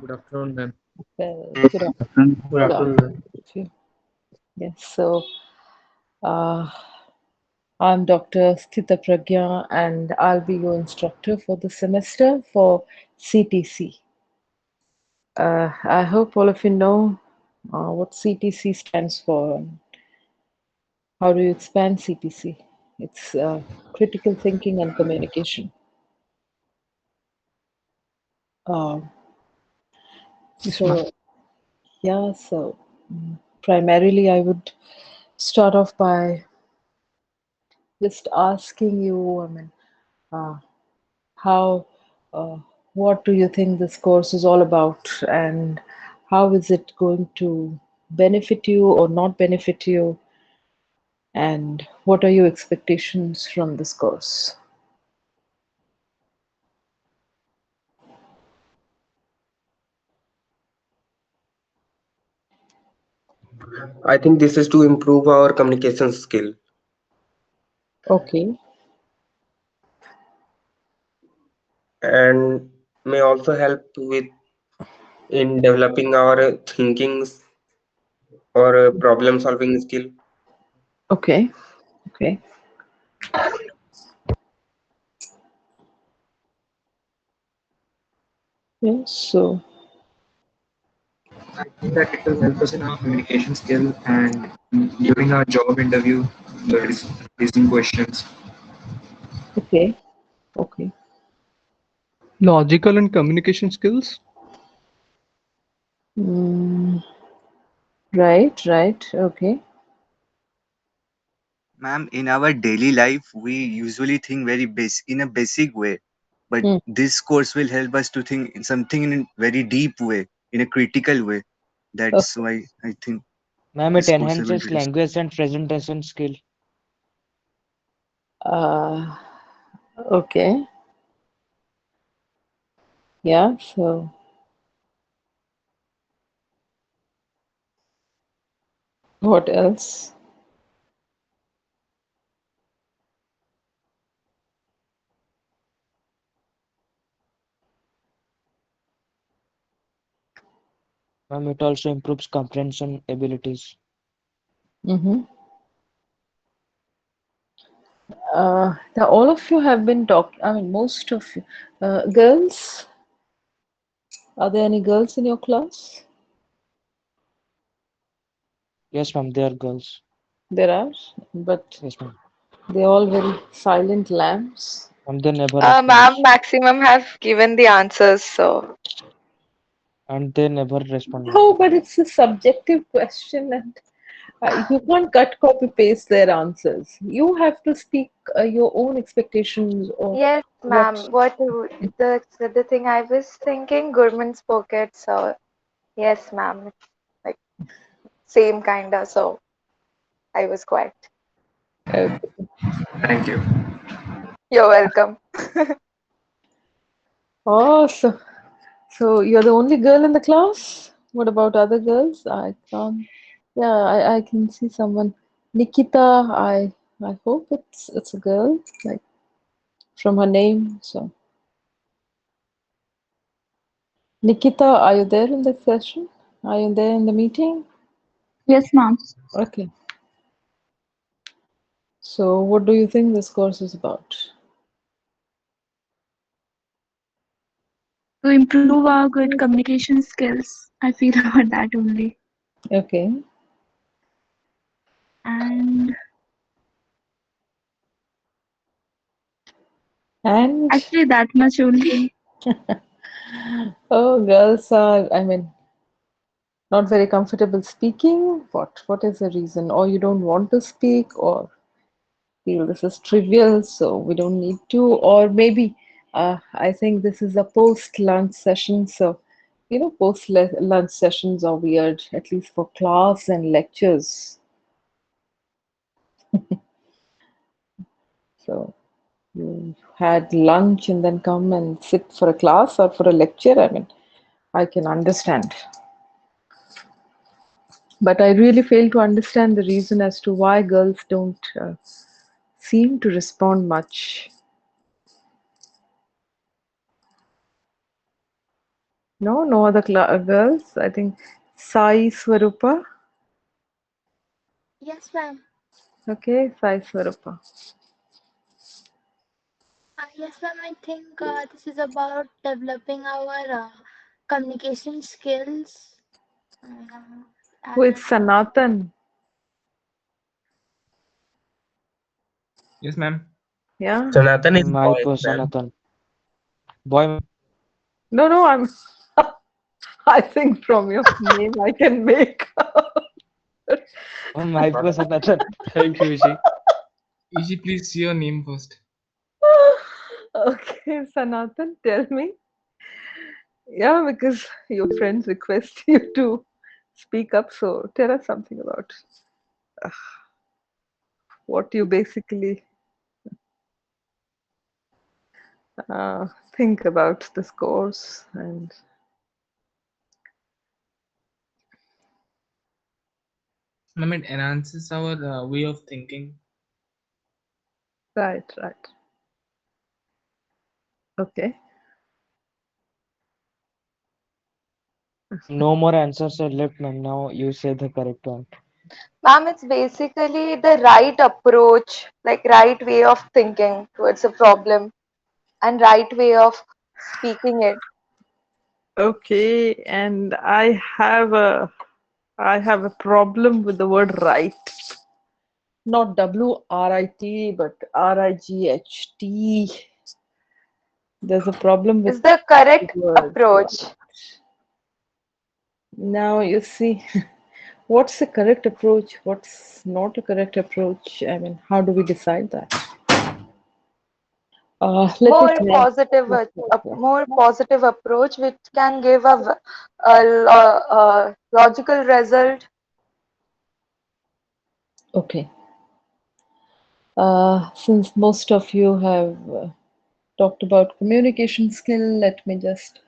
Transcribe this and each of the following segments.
Good afternoon, ma'am. Well, good Good Good afternoon. afternoon, ma'am. afternoon. Yes, so uh, I'm Dr. Sthita Pragya, and I'll be your instructor for the semester for CTC. I hope all of you know what CTC stands for. And how do you expand CTC? It's critical thinking and communication. Uh, Yes, ma'am. so, yeah, so primarily I would start off by just asking you, uh, how uh, what do you think this course is all about, and how is it going to benefit you or not benefit you, and what are your expectations from this course? I think this is to improve our communication skill Okay. and may also help with in developing our thinkings or problem solving skill. Okay. Okay. Yes, so I think that it will help us in our communication skill and during our job interview, raising questions. okay. Okay. Logical and communication skills. mm, right, right, okay. Ma'am, in our daily life, we usually think very in a basic way, but Hmm. this course will help us to think in something in a very deep way, in a critical way. That's Okay. why I think Ma'am, it this course will enhances be useful. language and presentation skill. uh, okay, yeah, so what else? Ma'am, it also improves comprehension abilities. Mm-hmm. Now all of you have been I mean, most of you. Girls, are there any girls in your class? Yes, ma'am, they are girls. There are, but Yes, ma'am. they're all very silent lambs. And they never Ma'am, responds. maximum have given the answers, so And they never respond, ma'am. No, but it's a subjective question, and you can't cut, copy, paste their answers. You have to speak your own expectations or yes, what. ma'am. The thing I was thinking, Gurman's pocket. So yes, ma'am. It's like same kinda. So I was quiet. Uh, Thank you. You're welcome. oh, so you're the only girl in the class? What about other girls? I can't. Yeah, I can see someone. Nikita, I hope it's a girl, like from her name. So Nikita, are you there in the session? Are you there in the meeting? Yes, ma'am. Okay. So what do you think this course is about? To improve our good communication skills, I feel about that only. Okay. And And actually, that much only. oh, girls are, I mean, not very comfortable speaking. What is the reason? Or you don't want to speak, or feel this is trivial, so we don't need to, or maybe I think this is a post-lunch session, so post-lunch sessions are weird, at least for class and lectures. So you had lunch and then come and sit for a class or for a lecture. I mean, I can understand, but I really fail to understand the reason as to why girls don't seem to respond much. No, no other girls. I think Sai Swarupa. Yes, ma'am. Okay, Sai Swarupa. Yes, ma'am. I think this is about developing our communication skills. Uh, Who is and Sanatan? Yes, ma'am. Yeah. Sanatan is My boy, person, ma'am. Nathan. Boy, ma'am. No, no, I'm. I think from your name I can make. My person, Nathan. Thank you, Ishi. Ishi, please say your name first. Okay, Sanatan, tell me. Yeah, because your friends request you to speak up, so tell us something about what you basically uh, think about this course and Ma'am, it enhances our way of thinking. right, right. Okay. No more answers are left, ma'am. Now you say the correct one. Ma'am, it's basically the right approach, like right way of thinking towards a problem and right way of speaking it. Okay, and I have a problem with the word right. Not WRIT, but RIGHT. There's a problem with Is the the correct word right. approach. Now you see, what's the correct approach? What's not a correct approach? I mean, how do we decide that? Let me More try. positive, Yes, yes, a yes. more positive approach which can give a logical result. Okay. Since most of you have talked about communication skill, let me just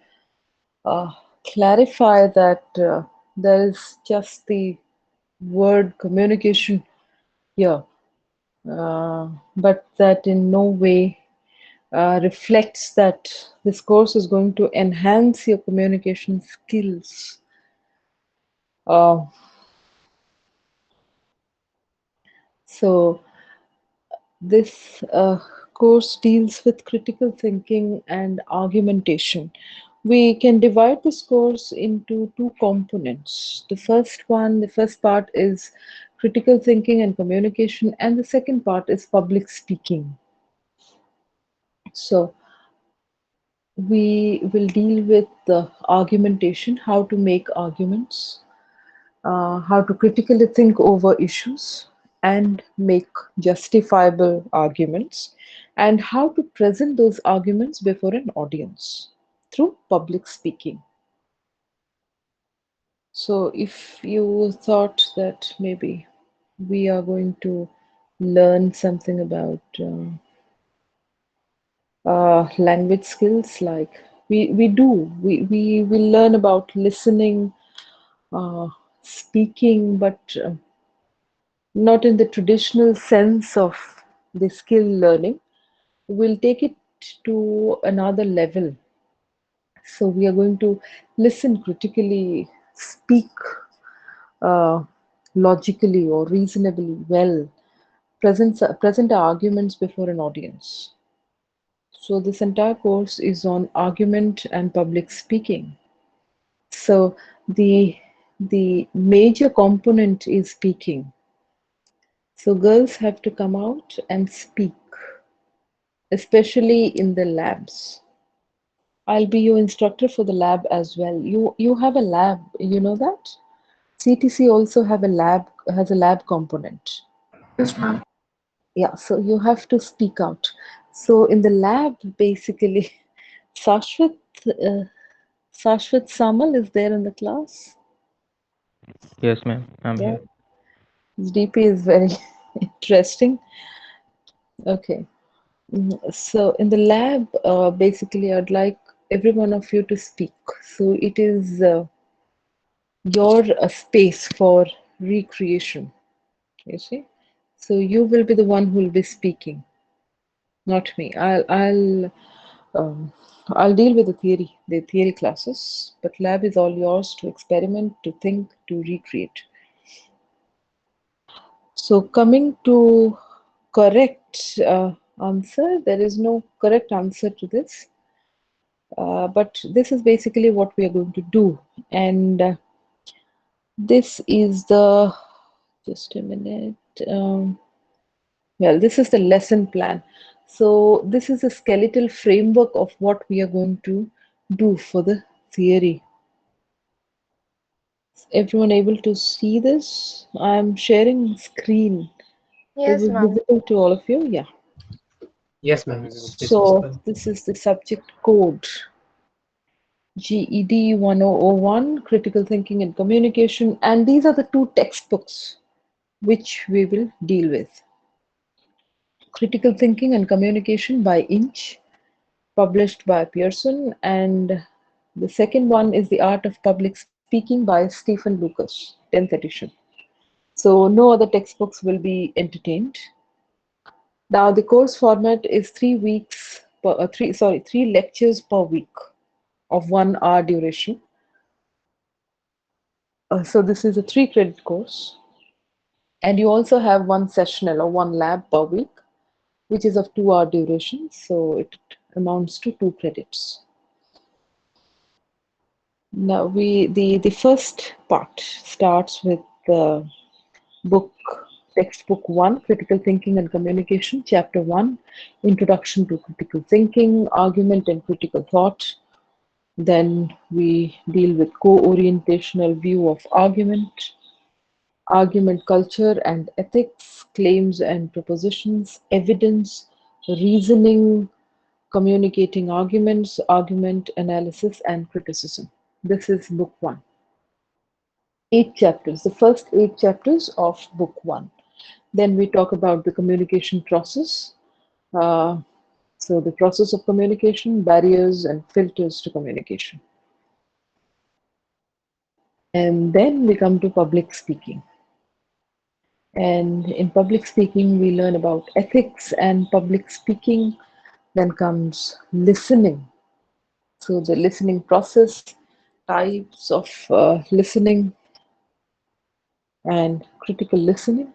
uh, clarify that there is just the word communication here, but that in no way reflects that this course is going to enhance your communication skills. Uh, so, this course deals with critical thinking and argumentation. We can divide this course into two components. The first part is critical thinking and communication, and the second part is public speaking. So, we will deal with the argumentation, how to make arguments, how to critically think over issues and make justifiable arguments, and how to present those arguments before an audience through public speaking. So, if you thought that maybe we are going to learn something about language skills, like we will learn about listening, uh, speaking, but not in the traditional sense of the skill learning. We'll take it to another level. So we are going to listen critically, speak uh, logically or reasonably well, present our arguments before an audience. So this entire course is on argument and public speaking. So the major component is speaking. So girls have to come out and speak, especially in the labs. I'll be your instructor for the lab as well. You have a lab, you know that? CTC also have a lab has a lab component. Yes, ma'am. Yeah, so you have to speak out. So in the lab, basically, Sashwat uh, Sashwat Samal is there in the class. Yes, ma'am. I'm Yeah, here. his DP is very interesting. Okay. So in the lab, basically, I'd like every one of you to speak. So it is your space for recreation, you see. So you will be the one who will be speaking, not me. I'll Um, I'll deal with the theory classes, but lab is all yours to experiment, to think, to recreate. So coming to correct answer, there is no correct answer to this, but this is basically what we are going to do. And this is the, just a minute, well, this is the lesson plan. So this is a skeletal framework of what we are going to do for the theory. Is everyone able to see this? I'm sharing screen. Is Yes, it ma'am. visible to all of you? Yeah. Yes, Yeah, ma'am. visible. It's So visible. this is the subject code. GED 1001, Critical Thinking and Communication. And these are the two textbooks which we will deal with. Critical Thinking and Communication by Inch, published by Pearson, and the second one is The Art of Public Speaking by Stephen Lucas, 10th edition. So no other textbooks will be entertained. Now the course format is 3 weeks per three lectures per week of 1 hour duration. So this is a 3 credit course, and you also have one sessional or one lab per week, which is of 2 hour duration. So it amounts to 2 credits. Now the first part starts with the book textbook 1, Critical Thinking and Communication, chapter 1, Introduction to Critical Thinking, Argument and Critical Thought. Then we deal with co-orientational view of argument, argument culture and ethics, claims and propositions, evidence, reasoning, communicating arguments, argument analysis and criticism. This is book 1. 8 chapters, the first 8 chapters of book 1. Then we talk about the communication process. Uh, so the process of communication, barriers and filters to communication. And then we come to public speaking. And in public speaking, we learn about ethics and public speaking. Then comes listening. So the listening process, types of listening and critical listening.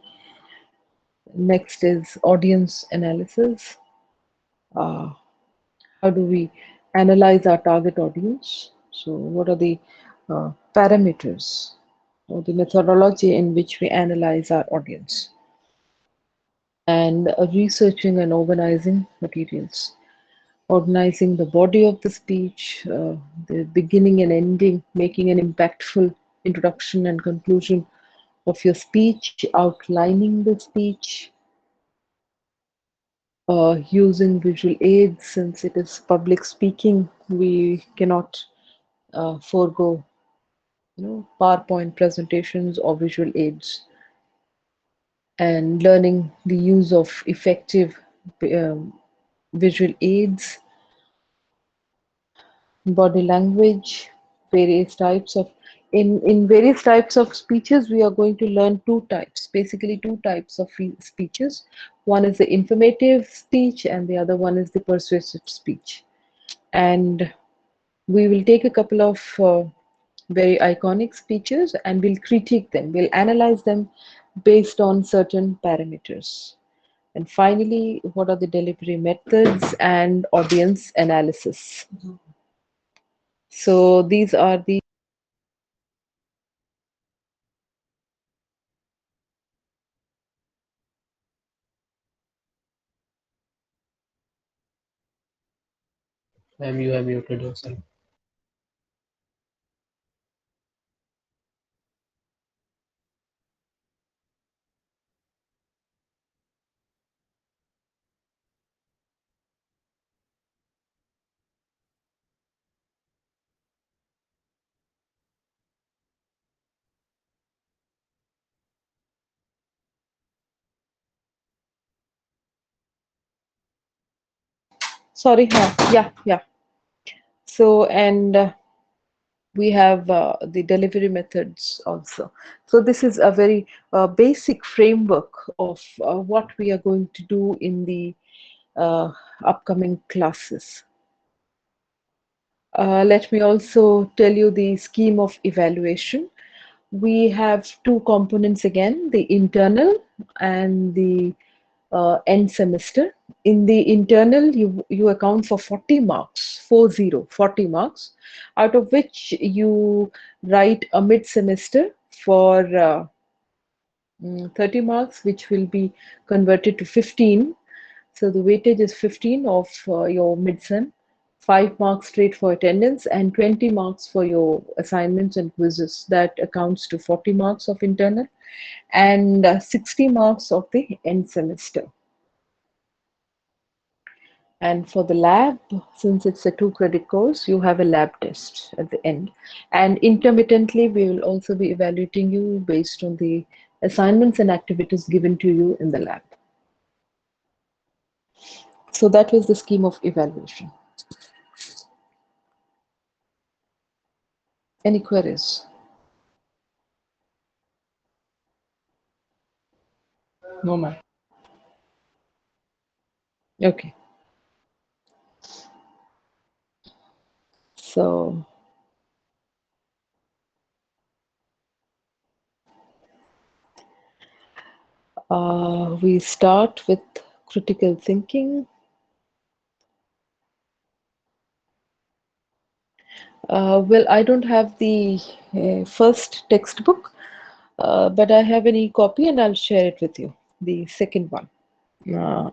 Next is audience analysis. Uh, how do we analyze our target audience? So what are the parameters or the methodology in which we analyze our audience? And researching and organizing materials, organizing the body of the speech, the beginning and ending, making an impactful introduction and conclusion of your speech, outlining the speech, using visual aids. Since it is public speaking, we cannot forego, PowerPoint presentations or visual aids, and learning the use of effective um, visual aids, body language, various types of in various types of speeches we are going to learn basically two types of speeches. One is the informative speech and the other one is the persuasive speech. And we will take a couple of very iconic speeches and we'll critique them, we'll analyze them based on certain parameters. And finally, what are the delivery methods and audience analysis? So these are the Ma'am, you have muted yourself. sorry, yeah. So and we have the delivery methods also. So this is a very basic framework of what we are going to do in the upcoming classes. Let me also tell you the scheme of evaluation. We have two components again, the internal and the end semester. In the internal, you account for 40 marks, 40 marks, out of which you write a mid semester for 30 marks, which will be converted to 15. So the weightage is 15 of your mid-sem, 5 marks straight for attendance, and 20 marks for your assignments and quizzes. That accounts to 40 marks of internal and 60 marks of the end semester. And for the lab, since it's a 2-credit course, you have a lab test at the end. And intermittently, we will also be evaluating you based on the assignments and activities given to you in the lab. So that was the scheme of evaluation. Any queries? No, ma'am. Okay. So we start with critical thinking. Well, I don't have the first textbook, but I have an e-copy and I'll share it with you. The second one,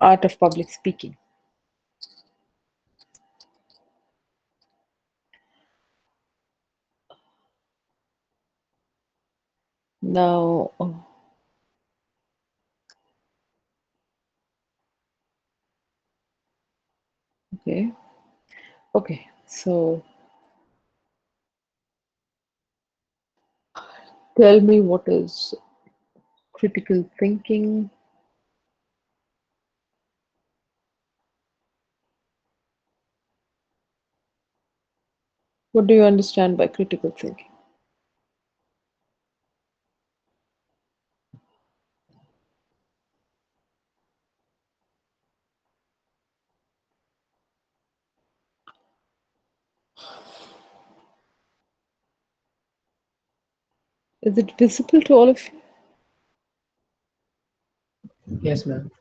Art of Public Speaking. Now, okay, okay. So tell me what is critical thinking. What do you understand by critical thinking? Is it visible to all of you? Yes, ma'am.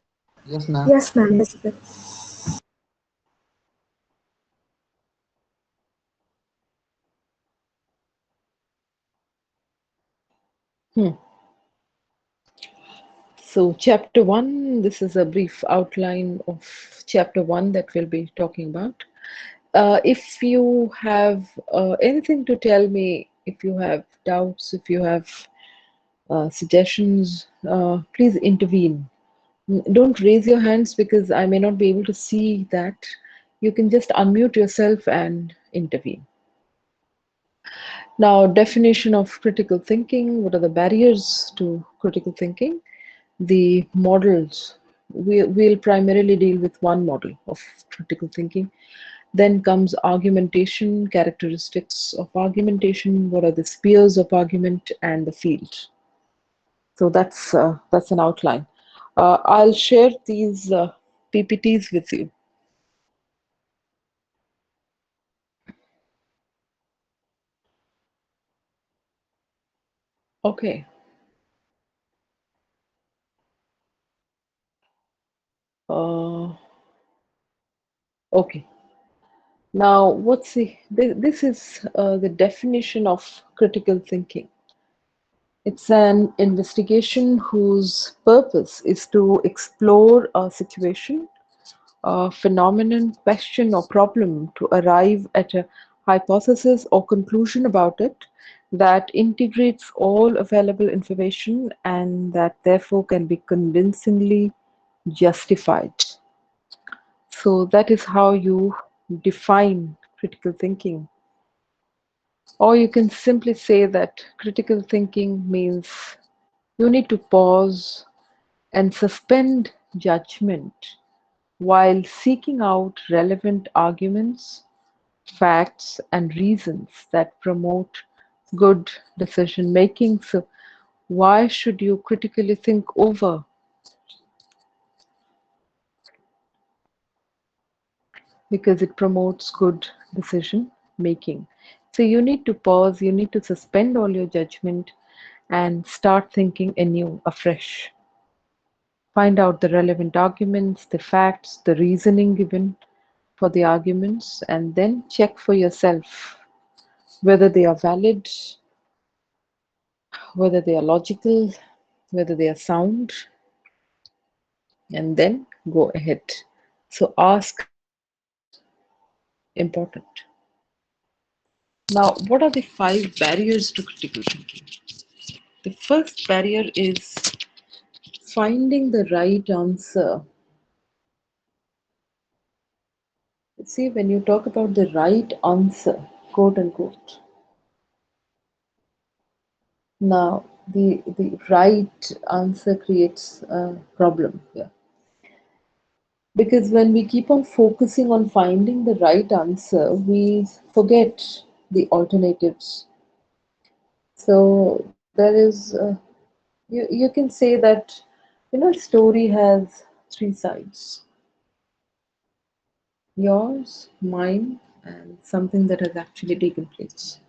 Yes, ma'am. Yes, ma'am. Visible. Hmm. So, chapter one, this is a brief outline of chapter one that we'll be talking about. If you have anything to tell me, if you have doubts, if you have suggestions, please intervene. Don't raise your hands because I may not be able to see that. You can just unmute yourself and intervene. Now, definition of critical thinking. What are the barriers to critical thinking? The models. We'll primarily deal with one model of critical thinking. Then comes argumentation, characteristics of argumentation, what are the spheres of argument, and the field. So that's an outline. I'll share these PPTs with you. Okay. Okay. Now, this is the definition of critical thinking. It's an investigation whose purpose is to explore a situation, a phenomenon, question, or problem to arrive at a hypothesis or conclusion about it that integrates all available information and that therefore can be convincingly justified. So that is how you define critical thinking. Or you can simply say that critical thinking means you need to pause and suspend judgment while seeking out relevant arguments, facts, and reasons that promote good decision making. So, why should you critically think over? Because it promotes good decision making. So you need to pause, you need to suspend all your judgment and start thinking anew, afresh. Find out the relevant arguments, the facts, the reasoning given for the arguments, and then check for yourself whether they are valid, whether they are logical, whether they are sound, and then go ahead. So ask is important. Now, what are the 5 barriers to critical thinking? The first barrier is finding the right answer. See, when you talk about the right answer, quote unquote, now the right answer creates a problem here. Because when we keep on focusing on finding the right answer, we forget the alternatives. So there is, you can say that, a story has 3 sides: yours, mine, and something that has actually taken place.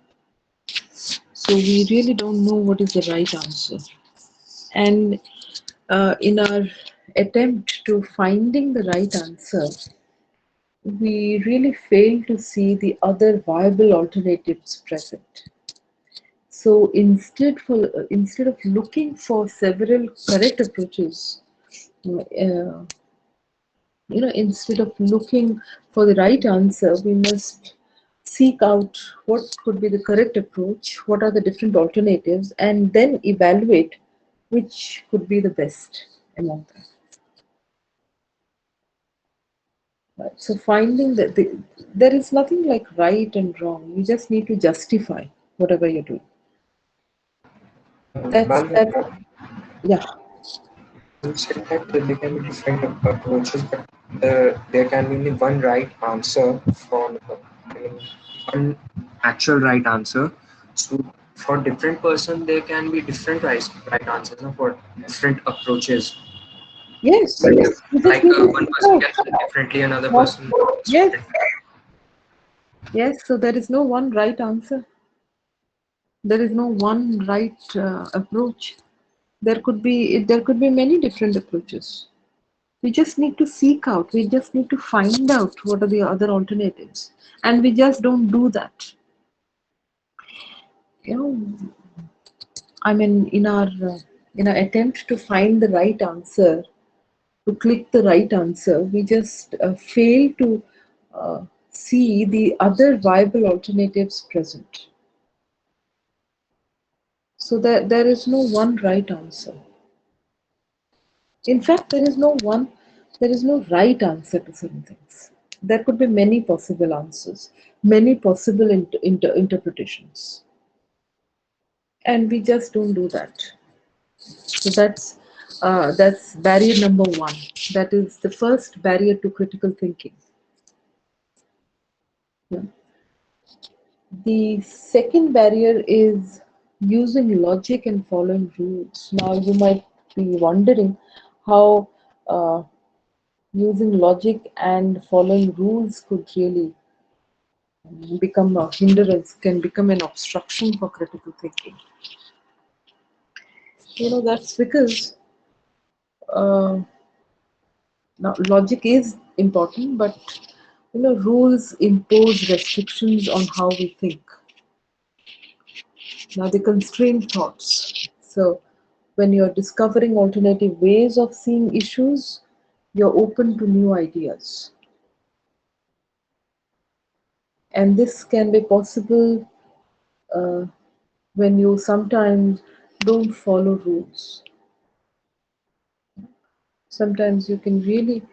So we really don't know what is the right answer. And in our attempt to finding the right answer, we really fail to see the other viable alternatives present. So instead of looking for several correct approaches, instead of looking for the right answer, we must seek out what could be the correct approach, what are the different alternatives, and then evaluate which could be the best among them. Right. So finding that there is nothing like right and wrong. You just need to justify whatever you're doing. That's Ma'am, that. Yeah. you said that there can be different approaches, but there can be only one right answer for I mean, one actual right answer. So for different person, there can be different right answers, no, for different approaches. Yes. Like, Yes. You just like need to one figure person out can think differently, another what. person thinks Yes. differently. Yes. So there is no one right answer. There is no one right approach. There could be many different approaches. We just need to seek out. We just need to find out what are the other alternatives, and we just don't do that. You know, I mean, in our attempt to find the right answer, to click the right answer, we just fail to see the other viable alternatives present. So there is no one right answer. In fact, there is no right answer to certain things. There could be many possible answers, many possible interpretations, and we just don't do that. So that's barrier number one. That is the first barrier to critical thinking. Yeah. The second barrier is using logic and following rules. Now you might be wondering how using logic and following rules could really become a hindrance, can become an obstruction for critical thinking. That's because uh, now logic is important, but rules impose restrictions on how we think. Now they constrain thoughts. So when you're discovering alternative ways of seeing issues, you're open to new ideas. And this can be possible uh, when you sometimes don't follow rules. Sometimes you can really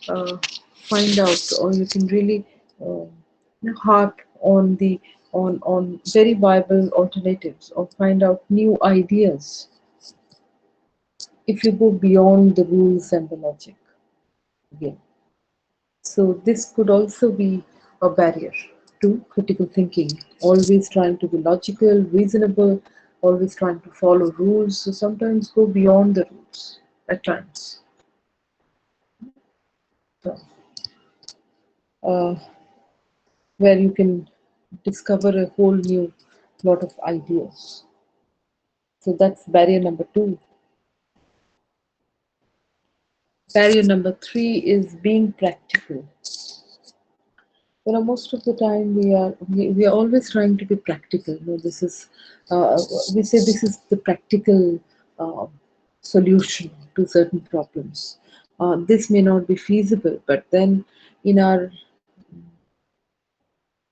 uh, find out, or you can really uh, harp on very viable alternatives, or find out new ideas if you go beyond the rules and the logic again. So this could also be a barrier to critical thinking. Always trying to be logical, reasonable, always trying to follow rules. So sometimes go beyond the rules at times. So, uh, where you can discover a whole new lot of ideas. So that's barrier number two. Barrier number three is being practical. Most of the time we are always trying to be practical. This is uh, we say this is the practical uh, solution to certain problems. This may not be feasible, but then in our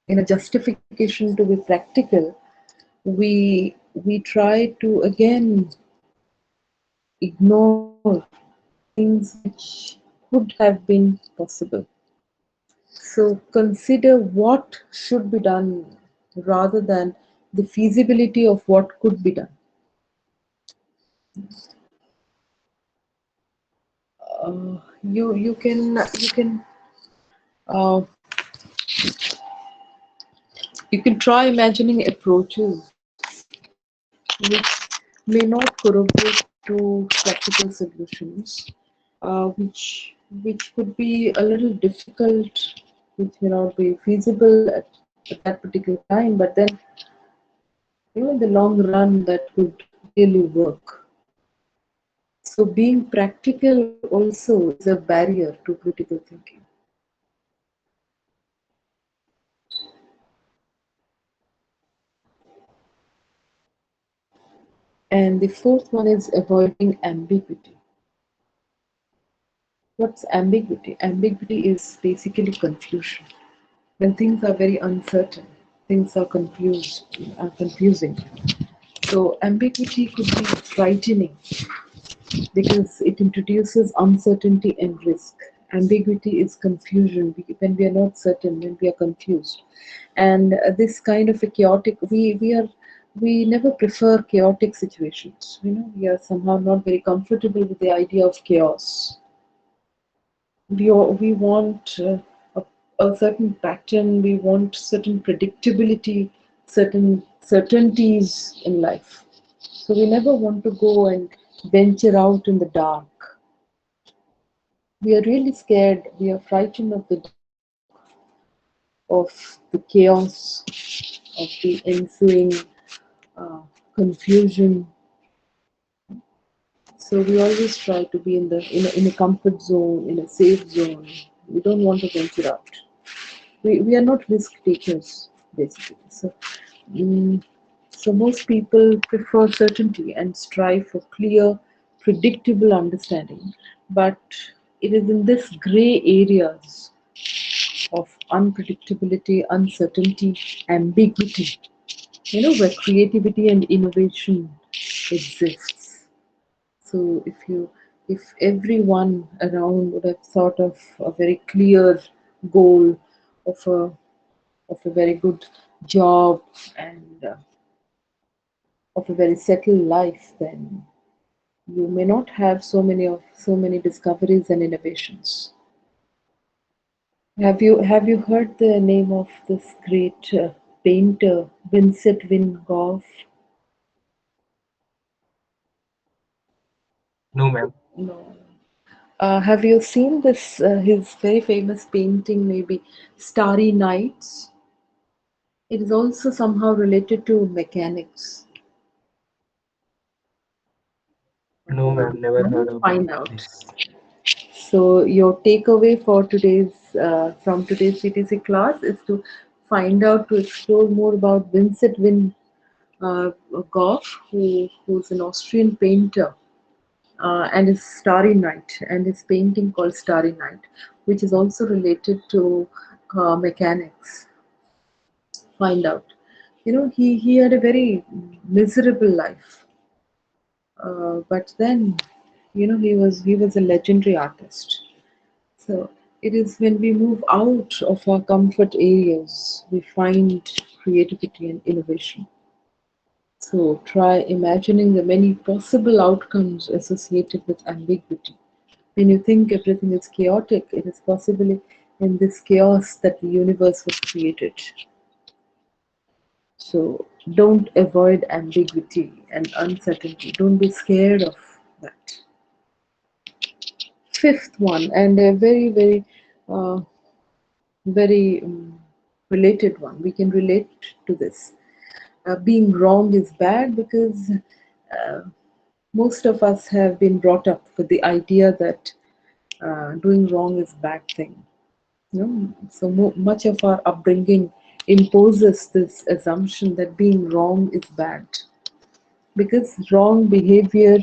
in a justification to be practical, we try to again ignore things which could have been possible. So consider what should be done rather than the feasibility of what could be done. Uh, you can try imagining approaches which may not correlate to practical solutions, which could be a little difficult, which may not be feasible at that particular time, but then in the long run that could really work. So being practical also is a barrier to critical thinking. And the fourth one is avoiding ambiguity. What's ambiguity? Ambiguity is basically confusion. When things are very uncertain, things are confusing. So ambiguity could be frightening because it introduces uncertainty and risk. Ambiguity is confusion when we are not certain, when we are confused, and this kind of a chaotic. We never prefer chaotic situations. We are somehow not very comfortable with the idea of chaos. We want a certain pattern. We want certain predictability, certain certainties in life. So we never want to go and venture out in the dark. We are really scared. We are frightened of the dark, of the chaos, of the ensuing uh, confusion. So we always try to be in a comfort zone, in a safe zone. We don't want to venture out. We are not risk takers, basically. Mm, so most people prefer certainty and strive for clear, predictable understanding. But it is in this gray areas of unpredictability, uncertainty, ambiguity, where creativity and innovation exists. So if everyone around would have thought of a very clear goal of a very good job and of a very settled life, then you may not have so many discoveries and innovations. Have you heard the name of this great painter Vincent Van Gogh? No, ma'am. No. Have you seen this his very famous painting, maybe Starry Nights? It is also somehow related to mechanics. No, ma'am. Never heard about Find out. this. So your takeaway for from today's CTC class is to find out, to explore more about Vincent Van uh, Gogh, who's an Austrian painter, and his Starry Night, and his painting called Starry Night, which is also related to mechanics. Find out. He had a very miserable life, but then he was a legendary artist. So it is when we move out of our comfort areas we find creativity and innovation. So try imagining the many possible outcomes associated with ambiguity. When you think everything is chaotic, it is possibly in this chaos that the universe was created. So don't avoid ambiguity and uncertainty. Don't be scared of that. Fifth one, and a very, very, very related one. We can relate to this. Being wrong is bad because uh, most of us have been brought up with the idea that doing wrong is bad thing. You know? So much of our upbringing imposes this assumption that being wrong is bad because wrong behavior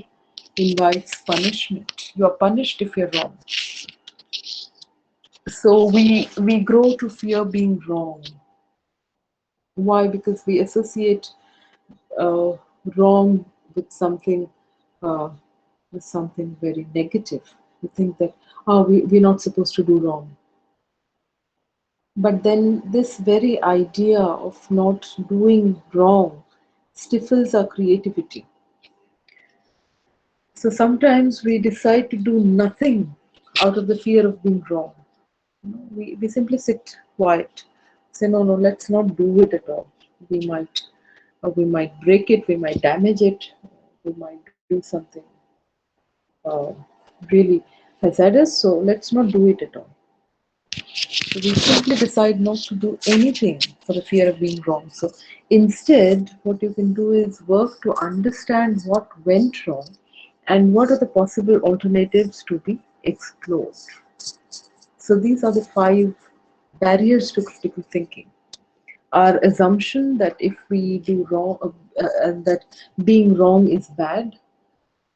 invites punishment. You are punished if you're wrong. So we grow to fear being wrong. Why? Because we associate uh, wrong with something uh, very negative. We think that we're not supposed to do wrong. But then this very idea of not doing wrong stifles our creativity. So sometimes we decide to do nothing out of the fear of being wrong. We simply sit quiet, say no, no, let's not do it at all. We might break it, we might damage it, we might do something uh, really hazardous. So let's not do it at all. So we simply decide not to do anything for the fear of being wrong. So instead, what you can do is work to understand what went wrong and what are the possible alternatives to be explored. So these are the 5 barriers to critical thinking. Our assumption that if we do wrong, that being wrong is bad.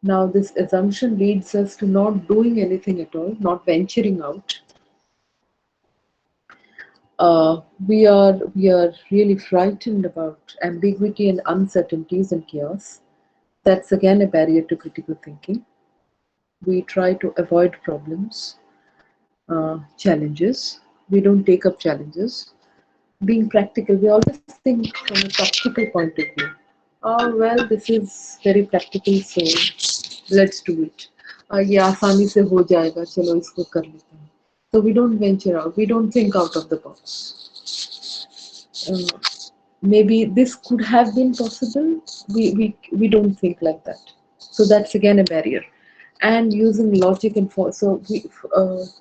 Now, this assumption leads us to not doing anything at all, not venturing out. We are really frightened about ambiguity and uncertainties and chaos. That's again a barrier to critical thinking. We try to avoid problems, challenges. We don't take up challenges. Being practical, we always think from a practical point of view. Oh, well, this is very practical, so let's do it. ये आसानी से हो जाएगा, चलो इसको कर लेते हैं. So we don't venture out, we don't think out of the box. Maybe this could have been possible. We don't think like that. So that's again a barrier. And using logic and so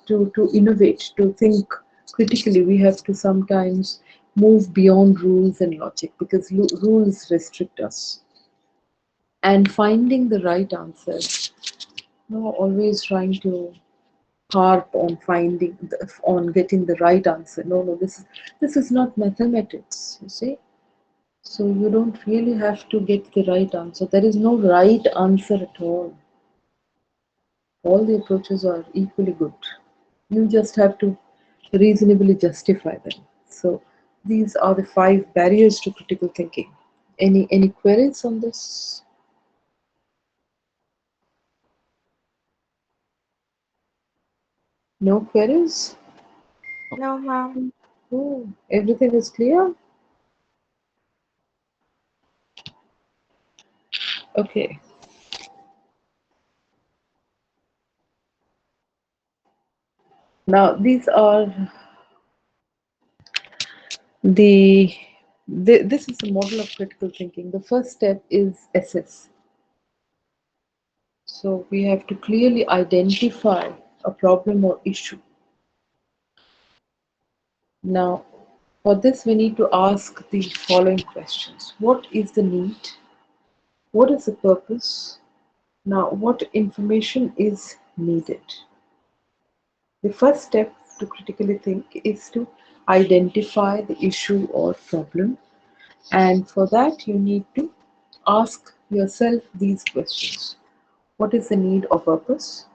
to innovate, to think critically, we have to sometimes move beyond rules and logic because rules restrict us. And finding the right answer, always trying to harp on on getting the right answer. No, no, this is not mathematics. You see. So you don't really have to get the right answer. There is no right answer at all. All the approaches are equally good. You just have to reasonably justify them. So these are the 5 barriers to critical thinking. Any queries on this? No queries? No, ma'am. Oh, everything is clear? Okay. Now these are the this is a model of critical thinking. The first step is assess. So we have to clearly identify a problem or issue. Now, for this, we need to ask the following questions. What is the need? What is the purpose? Now, what information is needed? The first step to critically think is to identify the issue or problem. And for that, you need to ask yourself these questions. What is the need or purpose?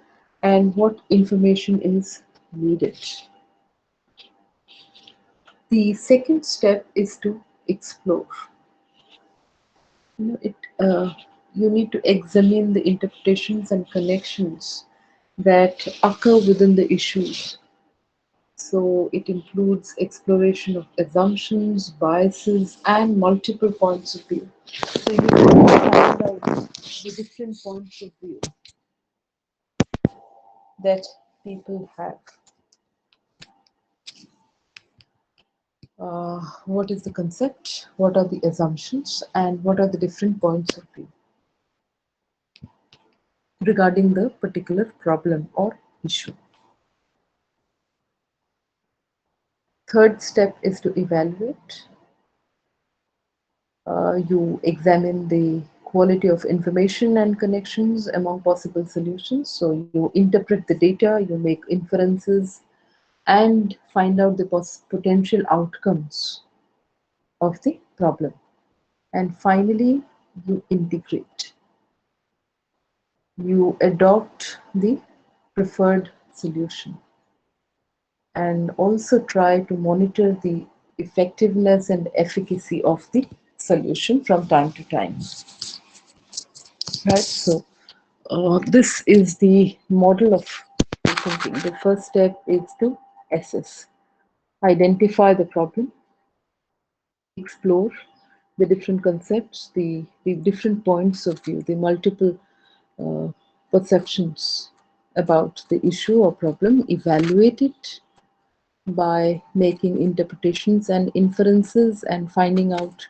And what information is needed? The second step is to explore. You know, you need to examine the interpretations and connections that occur within the issues. So it includes exploration of assumptions, biases, and multiple points of view. So you need to find out the different points of view that people have. What is the concept? What are the assumptions? And what are the different points of view regarding the particular problem or issue? third step is to evaluate. You examine the quality of information and connections among possible solutions. So you interpret the data, you make inferences, and find out the potential outcomes of the problem. And finally, you integrate. You adopt the preferred solution and also try to monitor the effectiveness and efficacy of the solution from time to time. Right? So, this is the model of thinking. The first step is to assess, identify the problem, explore the different concepts, the different points of view, the multiple uh, perceptions about the issue or problem, evaluate it by making interpretations and inferences and finding out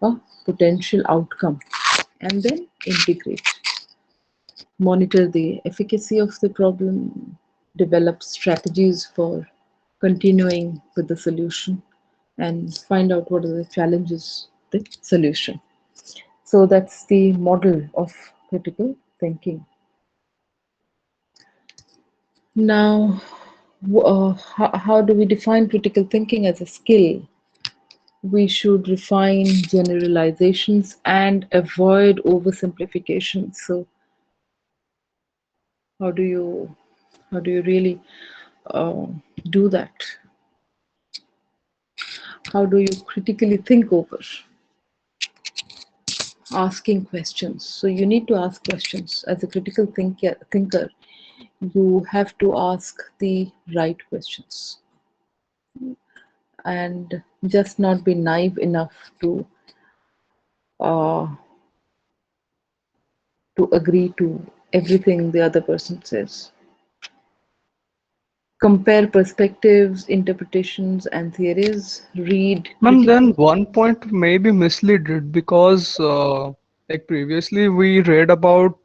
a potential outcome, and then integrate, monitor the efficacy of the problem, develop strategies for continuing with the solution, and find out what are the challenges, the solution. So that's the model of critical thinking. Now, how do we define critical thinking as a skill? We should refine generalizations and avoid oversimplification. So, how do you really uh, do that? How do you critically think over asking questions? So you need to ask questions as a critical thinker. You have to ask the right questions and just not be naive enough uh, to agree to everything the other person says. Compare perspectives, interpretations, and theories. Read Ma'am, then critically. one point may be misleaded because, like previously, we read about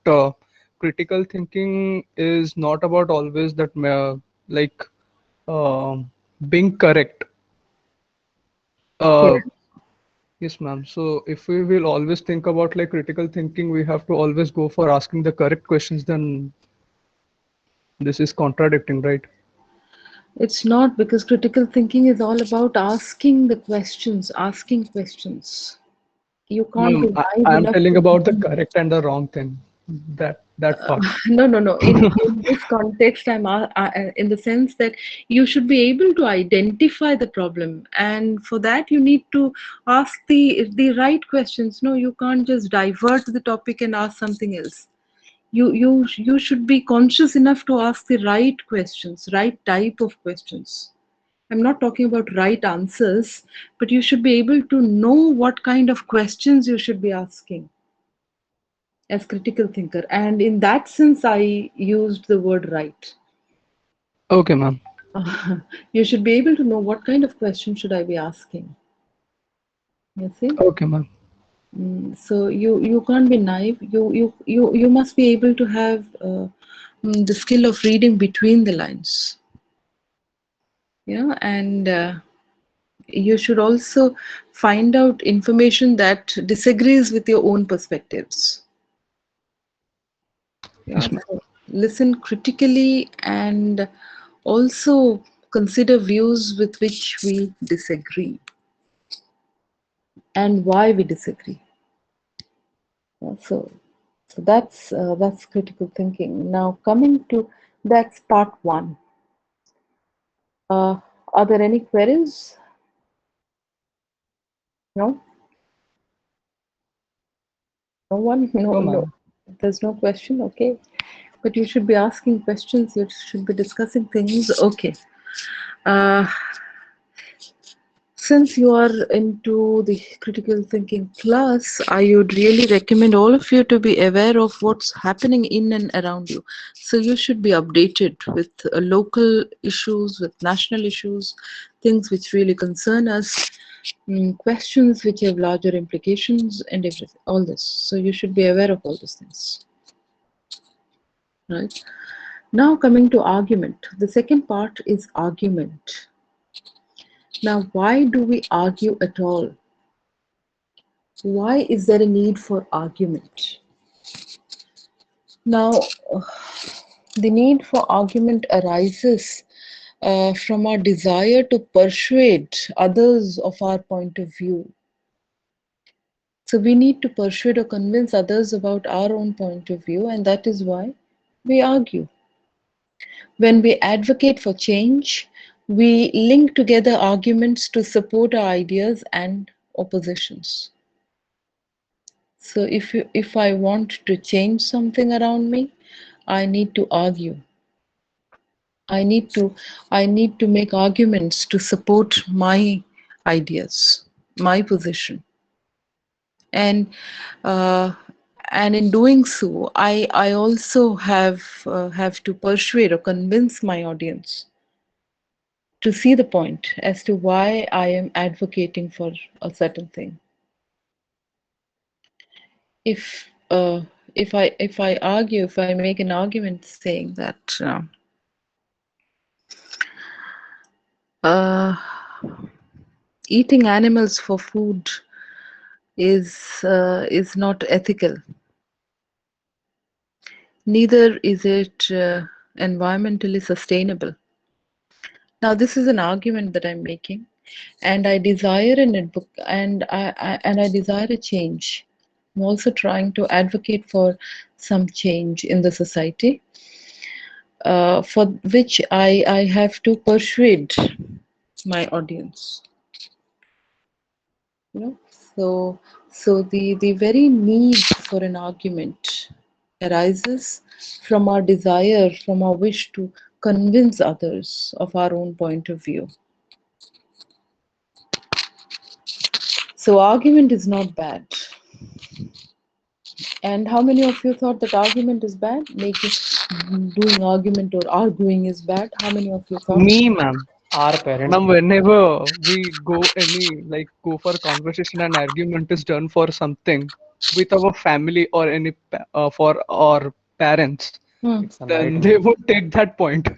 critical thinking is not about always that, like, uh, being correct. Yes. Uh, yes, ma'am. So if we will always think about like critical thinking, we have to always go for asking the correct questions, then this is contradicting, right? It's not, because critical thinking is all about asking the questions, asking questions. You can't be Ma'am, naive I am enough telling to about the believe. correct and the wrong thing. That part. No, no, no. In this context, in the sense that you should be able to identify the problem, and for that you need to ask the right questions. No, you can't just divert the topic and ask something else. You should be conscious enough to ask the right questions, right type of questions. I'm not talking about right answers, but you should be able to know what kind of questions you should be asking as critical thinker. And in that sense, I used the word right. Okay, ma'am. You should be able to know what kind of question should I be asking. You see? Okay, ma'am. So you can't be naive. You must be able to have the skill of reading between the lines. Yeah, and you should also find out information that disagrees with your own perspectives. Yeah, Yes, ma'am. so listen critically and also consider views with which we disagree and why we disagree. Yeah, so that's critical thinking. Now coming to, that's part one. Are there any queries? No, no one. No, No, no. ma'am. There's no question. Okay, but you should be asking questions. You should be discussing things. Okay. Uh, Since you are into the critical thinking class, I would really recommend all of you to be aware of what's happening in and around you. So you should be updated with local issues, with national issues, things which really concern us, questions which have larger implications, and everything, all this. So you should be aware of all these things. Right? Now coming to argument. The second part is argument. Now, why do we argue at all? Why is there a need for argument? Now, the need for argument arises from our desire to persuade others of our point of view. So, we need to persuade or convince others about our own point of view, and that is why we argue. When we advocate for change, we link together arguments to support our ideas and oppositions. So if I want to change something around me, I need to argue. I need to I need to make arguments to support my ideas, my position. And uh, and in doing so, I also have to persuade or convince my audience to see the point as to why I am advocating for a certain thing. If if I argue, if I make an argument saying that uh, eating animals for food is not ethical, neither is it environmentally sustainable. Now, this is an argument that I'm making, and I desire an I desire a change. I'm also trying to advocate for some change in the society, for which I have to persuade my audience. You know, so the very need for an argument arises from our desire, from our wish to convince others of our own point of view. So argument is not bad. And how many of you thought that argument is bad? Making doing argument or arguing is bad. How many of you thought? Me, ma'am. Our parents. Ma'am, whenever we go for conversation and argument is done for something with our family or for our parents, It's a then nightmare. they would take that point.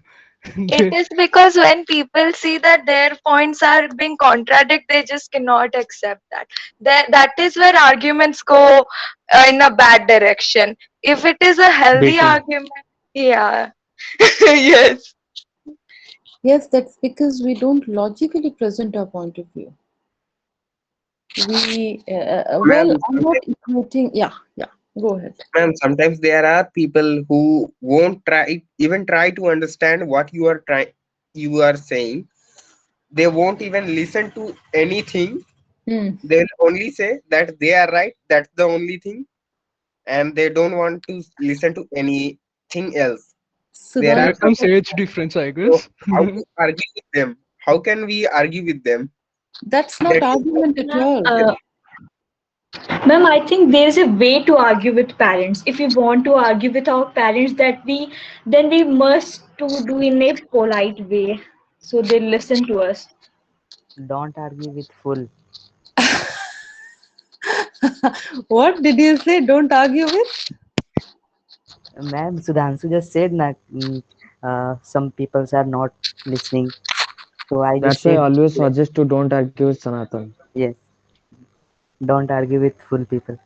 It They, is because when people see that their points are being contradicted, they just cannot accept that. That is where arguments go in a bad direction. If it is a healthy Beating. argument, yeah, yes. Yes, that's because we don't logically present our point of view. Well, Ma'am, I'm not equating. Yeah, yeah. Go ahead. sometimes there are people who won't try to understand what you are saying. They won't even listen to anything. Hmm. They'll only say that they are right. That's the only thing, and they don't want to listen to anything else. There are there Sudhanshu, comes people. age difference, I So guess. how to argue with them? How can we argue with them? that's They not don't argument at Ma'am, all. ma'am, I think there is a way to argue with parents. If we want to argue with our parents, then we must to do in a polite way, so they listen to us. Don't argue with full. What did you say? Don't argue with? Ma'am, Sudhanshu just said that some peoples are not listening. So I just That's why I said, always suggest to don't argue with Sanatan. yes, don't argue with full people.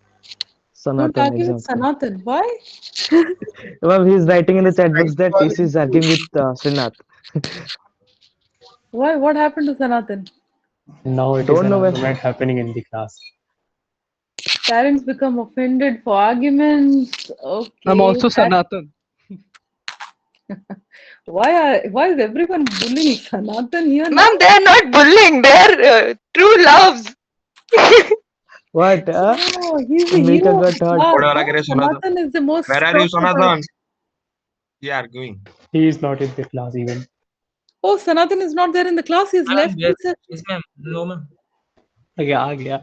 Don't Sanatan argue with example. Sanatan. Why? Well, he's writing in the chat try box to that call this him. is arguing with Srinath. Why? What happened to Sanatan? Now it is Don't an know, man. argument happening in the class. Parents become offended for arguments. I'm Okay, also Sanatan. why is everyone bullying Sanatan here now? Ma'am, they are not bullying. They are true loves. What? Oh, he's the Mika hero of got the hurt. class. What Huh? Sonathan? Sanatan is the most Where are you, talkative. Sonathan? We are going. He is not in the class even. Oh, Sanatan is not there in the class. He's Ma'am, left. yes, yes, ma'am. No, ma'am. Yeah, yeah.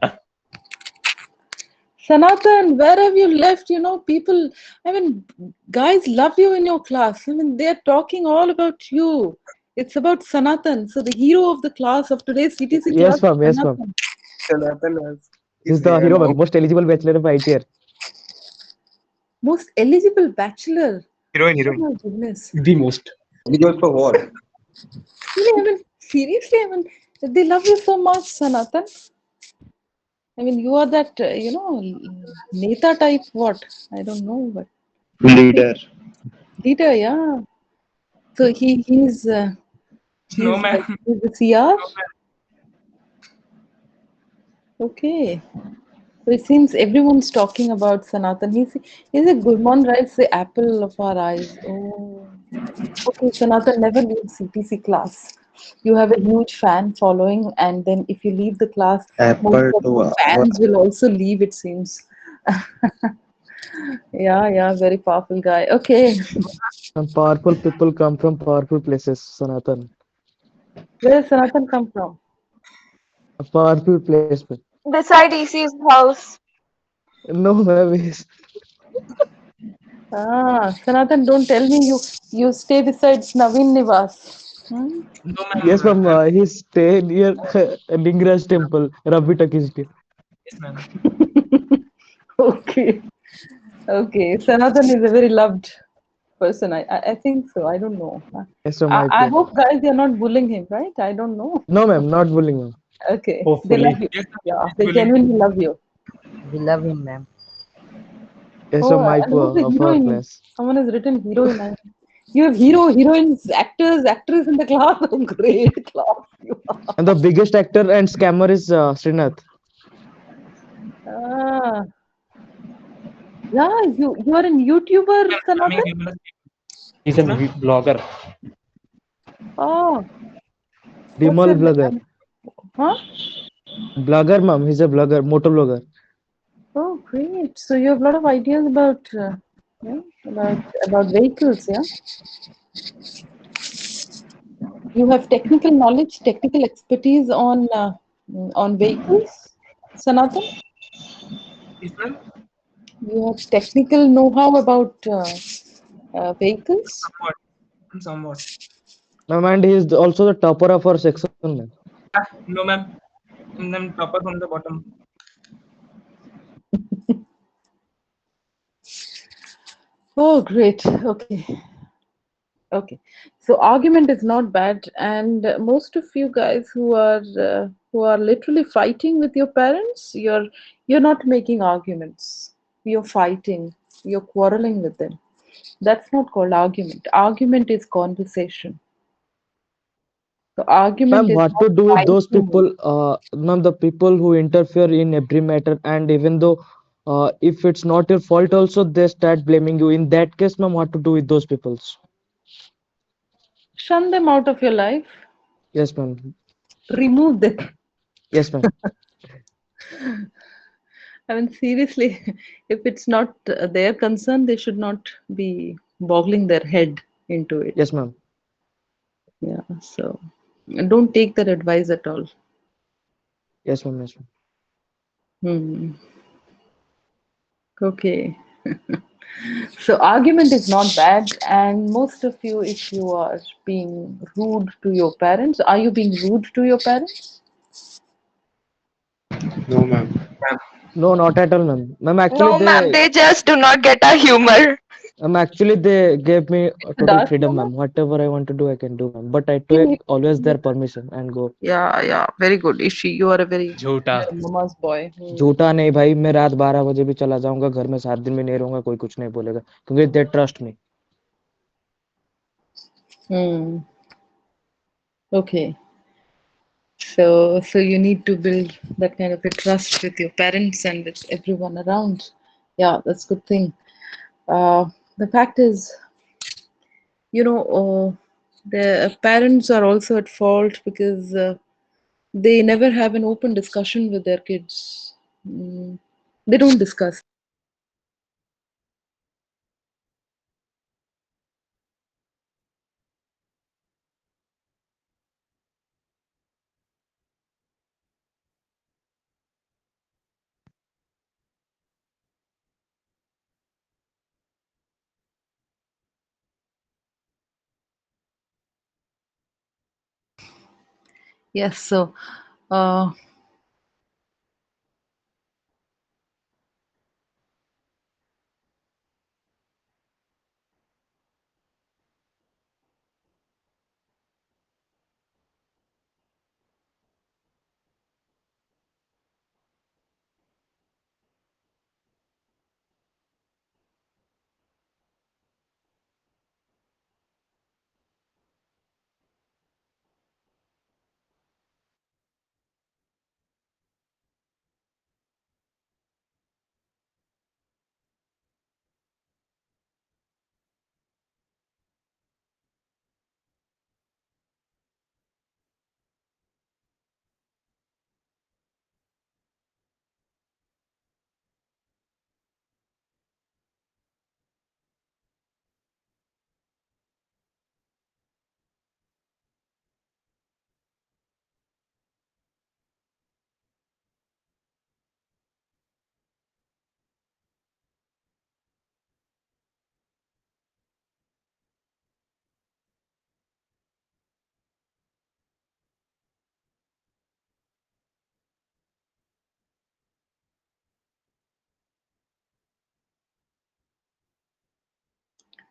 Sanatan, where have you left? You know, people, I mean, guys love you in your class. I mean, they're talking all about you. It's about Sanatan. So, the hero of the class of today's CTC class Yes, is ma'am. Yes, ma'am. Sanatan. Jonathan He's is the here hero, ma'am. now. Most eligible bachelor of IT year. Most eligible bachelor. Oh Heroine. my goodness. The most. Because for what? Really, I mean, seriously, I mean, They love you so much, Sanatan. I mean, you are that, Neta type, what? I don't know, but Leader. leader, yeah. So No, he's like, ma'am. he's the CR? No, ma'am. Okay. So it seems everyone's talking about Sanatan. He's a Gurman, right? The apple of our eyes. Oh. Okay, Sanatan, never leave CTC class. You have a huge fan following, and then if you leave the class, most Apple of to your fans will also leave, it seems. Yeah, yeah, very powerful guy. Okay, And powerful people come from powerful places, Sanatan. where does Sanatan come from? A powerful place. Beside EC's house. No, ma'am. Ah, Sanatan, don't tell me you stay beside Naveen Nivas. Hmm? No, Yes, ma'am. ma'am. He stay near Lingaraj temple, Ravi Takishti. Yes, ma'am. Okay, okay. Sanatan is a very loved person. I think so. I don't know. Yes, ma'am. I IPL. hope guys you're not bullying him, right? I don't know. No, ma'am. Not bullying, ma'am. Okay, they love Hopefully. you. Yes, ma'am. Yeah, He's they bullying. genuinely love you. We love him, ma'am. Yes, Oh, ma'am. My and who's the of our heroine? class. Someone has written heroine. You have heroines, actors, actresses in the class. Oh, great class you are. And the biggest actor and scammer is Srinath. Ah, yeah, you are a YouTuber, Ma'am, Sanatan? scamming humorous. He's a Yes, ma'am. blogger. Oh, what's Bimal your blogger. name? Huh? Blogger, ma'am. He's a blogger, motor blogger. Oh, great. So you have a lot of ideas about yeah, about vehicles, yeah? You have technical knowledge, technical expertise on vehicles, Sanatan? Yes, ma'am. You have technical know-how about vehicles? Somewhat. Somewhat. Ma'am, and he is also the topper of our section, ma'am. Ah, no, ma'am. I'm topper from the bottom. Oh, great. Okay. Okay. So argument is not bad, and most of you guys who are literally fighting with your parents, you're not making arguments. You're fighting. You're quarreling with them. That's not called argument. Argument is conversation. So argument Ma'am, is what not to do with those fighting. people? Ma'am, the people who interfere in every matter, and even though if it's not your fault, also they start blaming you. In that case, ma'am, what to do with those peoples? Shun them out of your life. Yes, ma'am. Remove them. Yes, ma'am. I mean, seriously, if it's not their concern, they should not be boggling their head into it. Yes, ma'am. Yeah, so don't take that advice at all. Yes, ma'am. Yes, ma'am. Hmm. Okay. So argument is not bad, and most of you, if you are being rude to your parents, are you being rude to your parents? No, ma'am. No, not at all, ma'am. No, ma'am, they just do not get our humor. Actually they gave me a total Dark freedom, humor? ma'am. Whatever I want to do, I can do, ma'am. But I take Yeah, always yeah, their permission and go. yeah, very good. Ishi, you are a very Jhota. you're a mama's boy. Hmm. झूठा नहीं भाई, मैं रात 12 बजे भी चला जाऊंगा घर में, 7 दिन में नहीं रहूंगा, कोई कुछ नहीं बोलेगा, क्योंकि they trust me. Hmm. Okay. So you need to build that kind of a trust with your parents and with everyone around. Yeah, that's a good thing. The fact is, you know, the parents are also at fault because they never have an open discussion with their kids. Mm, they don't discuss. Yes, so uh,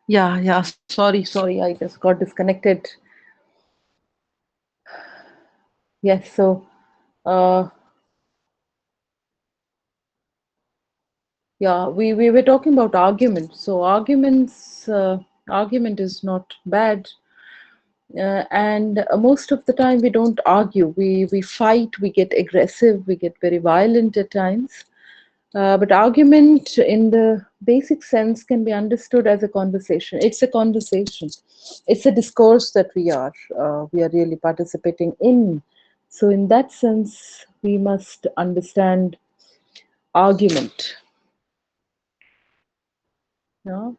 Yeah, sorry, I just got disconnected. Yes, so uh, yeah, we were talking about arguments. So argument is not bad, and most of the time we don't argue. We fight, we get aggressive, we get very violent at times. But argument, in the basic sense, can be understood as a conversation. It's a conversation. It's a discourse that we are really participating in. So, in that sense, we must understand argument. Yeah?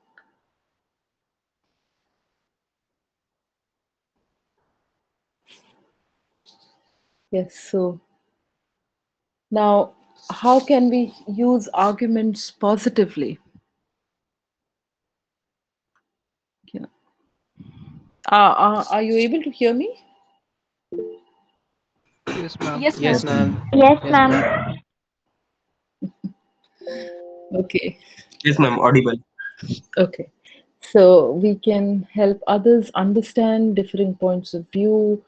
Yes. So now, how can we use arguments positively? Yeah. Are you able to hear me? Yes, ma'am. Yes, Yes, ma'am. ma'am. Yes, Yes, ma'am. ma'am. Okay. Yes, ma'am. Audible. Okay. So we can help others understand differing points of view,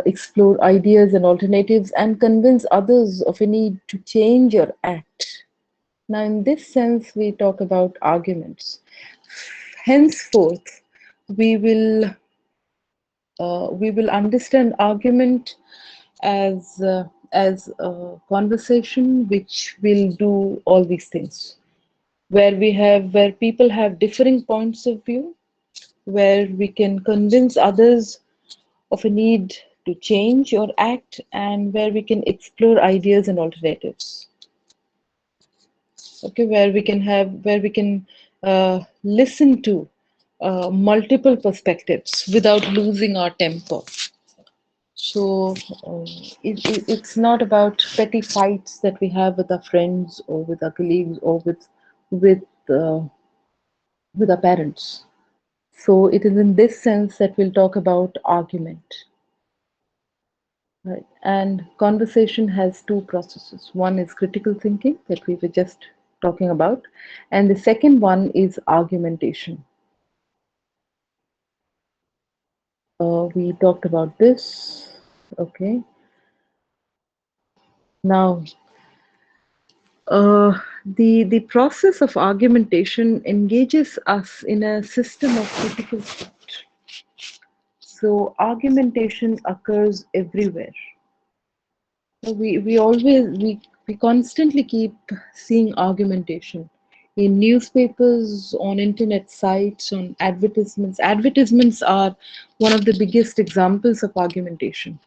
explore ideas and alternatives, and convince others of a need to change or act. Now, in this sense, we talk about arguments. Henceforth, we will we will understand argument as a conversation which will do all these things, where people have differing points of view, where we can convince others of a need to change or act, and where we can explore ideas and alternatives. Okay, where we can listen to multiple perspectives without losing our temper. So it's not about petty fights that we have with our friends or with our colleagues or with uh, with our parents. So it is in this sense that we'll talk about argument. Right. And conversation has two processes. One is critical thinking that we were just talking about, and the second one is argumentation. We talked about this. Okay. Now, the process of argumentation engages us in a system of critical thought. So argumentation occurs everywhere. We constantly keep seeing argumentation in newspapers, on internet sites, on advertisements. Advertisements are one of the biggest examples of argumentation,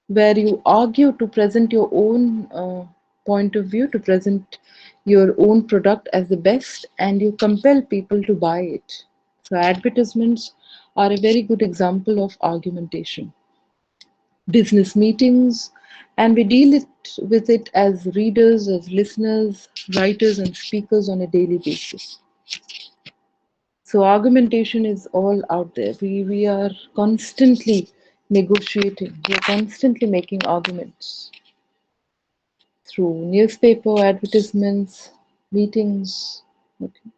where you argue to present your own point of view, to present your own product as the best, and you compel people to buy it. So advertisements are a very good example of argumentation. Business meetings, and we deal with it as readers, as listeners, writers, and speakers on a daily basis. So argumentation is all out there. We are constantly negotiating. We are constantly making arguments through newspaper advertisements, meetings. Okay.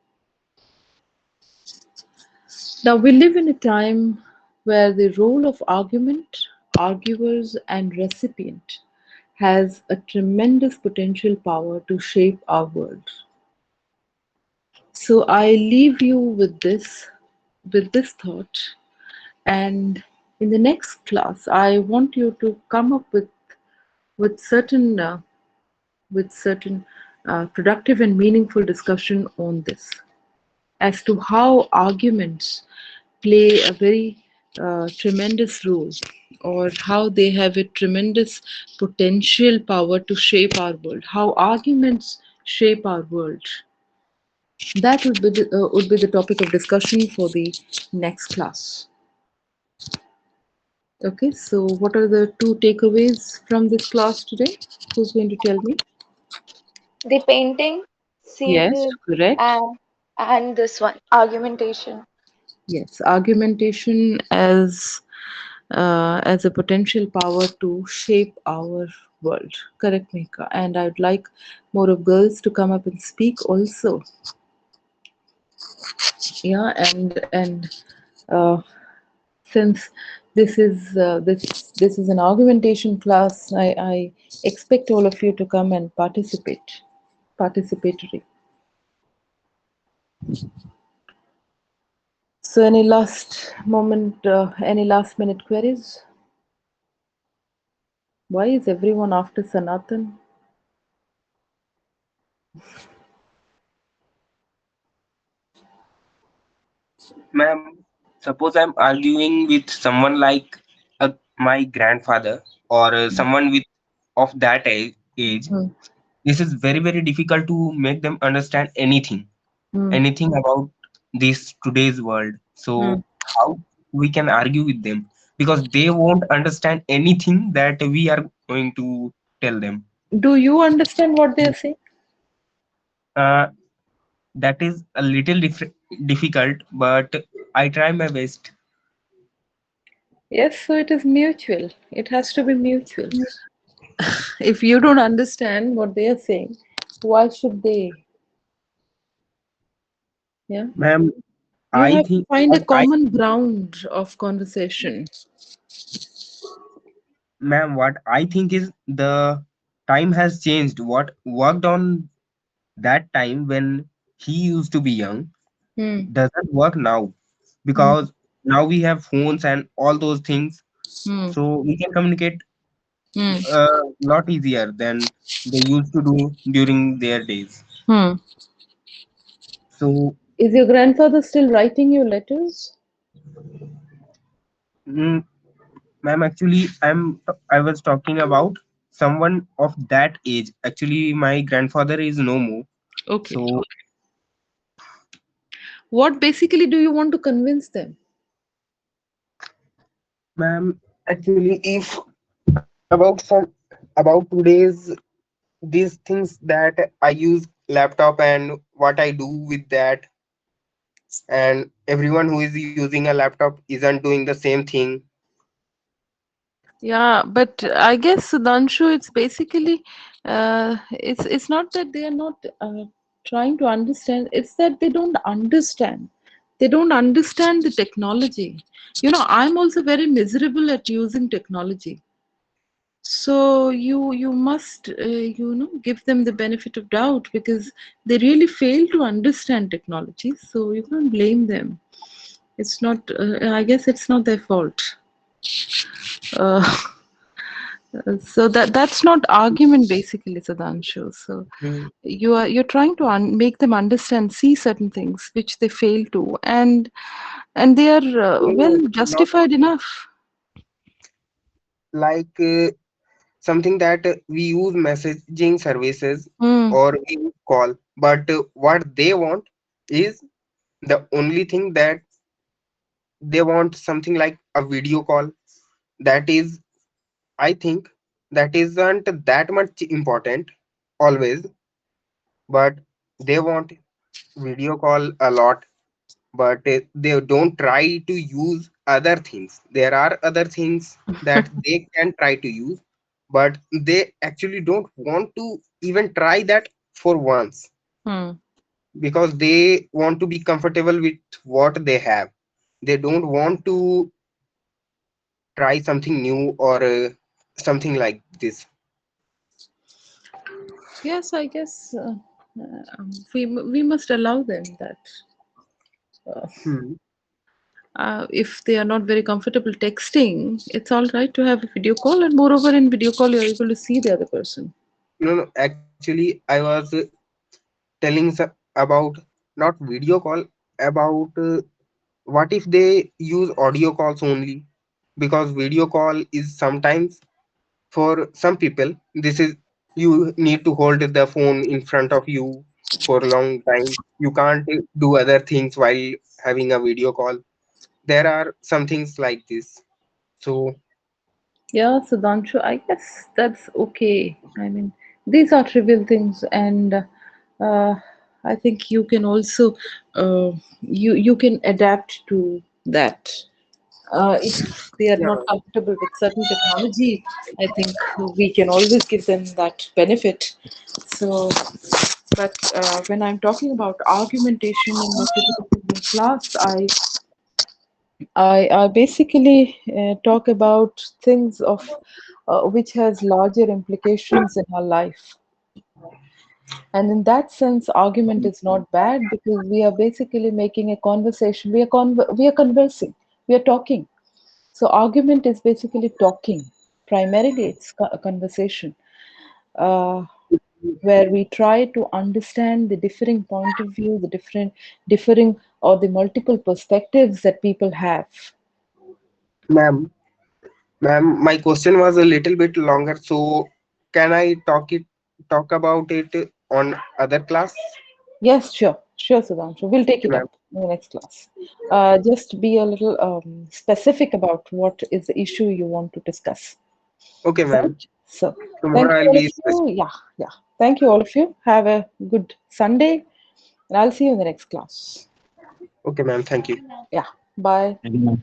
Now we live in a time where the role of argument, arguers, and recipient has a tremendous potential power to shape our world. So I leave you with this thought, and in the next class, I want you to come up with certain productive and meaningful discussion on this, as to how arguments play a very tremendous role, or how they have a tremendous potential power to shape our world, how arguments shape our world. That would be the topic of discussion for the next class. Okay, so what are the two takeaways from this class today? Who's going to tell me? The painting, Yes, seeing, correct. and this one, argumentation. Yes, argumentation as a potential power to shape our world. Correct, Mika. And I'd like more of girls to come up and speak also. Yeah, and uh, since this is an argumentation class, I expect all of you to come and participatory. So any last minute queries? Why is everyone after Sanatan? Ma'am, suppose I'm arguing with someone like my grandfather or someone with of that age. Hmm. This is very very difficult to make them understand Hmm. anything about this today's world. Hmm. So how we can argue with them because they won't understand anything that we are going to tell them. Do you understand what they are saying? Uh, that is a little difficult, but I try my best. Yes, so it is mutual. It has to be mutual. If you don't understand what they are saying, why should they? Yeah. Ma'am, You I have to think find a what I common ground of conversation. ma'am, what I think is the time has changed. What worked on that time when he used to be young Hmm. doesn't work now Hmm. because now we have phones and all those things, Hmm. so we can communicate Hmm. a lot easier than they used to do during their days. Hmm. So, Is your grandfather still writing you letters? mm, ma'am, actually, I was talking about someone of that age. Actually, my grandfather is no more. Okay. So, What basically do you want to convince them? ma'am, actually, if about about today's these things that I use laptop and what I do with that, and everyone who is using a laptop isn't doing the same thing. Yeah, but I guess Sudhanshu, it's basically it's not that they are not trying to understand. It's that they don't understand. They don't understand the technology. You know, I'm also very miserable at using technology. So you must give them the benefit of doubt because they really fail to understand technology. So you can't blame them. It's not. I guess it's not their fault. Uh, so that's not argument basically, Sudhanshu. So Mm, you're trying to make them understand, see certain things which they fail to, and they are no, well no, not justified enough. like something that we use messaging services Hmm. or we use call, but what they want is the only thing that they want something like a video call. That is, I think, that isn't that much important always, but they want video call a lot, but they don't try to use other things. There are other things that they can try to use, but they actually don't want to even try that for once Hmm. because they want to be comfortable with what they have. They don't want to try something new or something like this. Yes, I guess we must allow them that. Uh, Hmm. if they are not very comfortable texting, it's all right to have a video call, and moreover, in video call, you're able to see the other person. No, no, actually, I was telling about not video call, about what if they use audio calls only? Because video call is sometimes for some people, this is you need to hold the phone in front of you for a long time. You can't do other things while having a video call. There are some things like this. So, Yeah, Sudhanshu, I guess that's okay. I mean, these are trivial things, and I think you can also you can adapt to that. If they are yeah, not comfortable with certain technology, I think we can always give them that benefit. So, but when I'm talking about argumentation in a typical class, I basically talk about things of which has larger implications in our life. And in that sense, argument is not bad because we are basically making a conversation. We are conversing. We are talking. So argument is basically talking. Primarily, it's a conversation uh, where we try to understand the differing point of view, the differing or the multiple perspectives that people have. Ma'am, ma'am, my question was a little bit longer, so can I talk about it on other class? Yes, sure, Sudhanshu. We'll take Okay, it ma'am. up in the next class. Just be a little specific about what is the issue you want to discuss. Okay, ma'am. Right? So, thank Tomorrow you I'll all of be you. specific. Yeah. Thank you all of you. Have a good Sunday, and I'll see you in the next class. Okay, ma'am. Thank you. Yeah. Bye. Thank you, ma'am.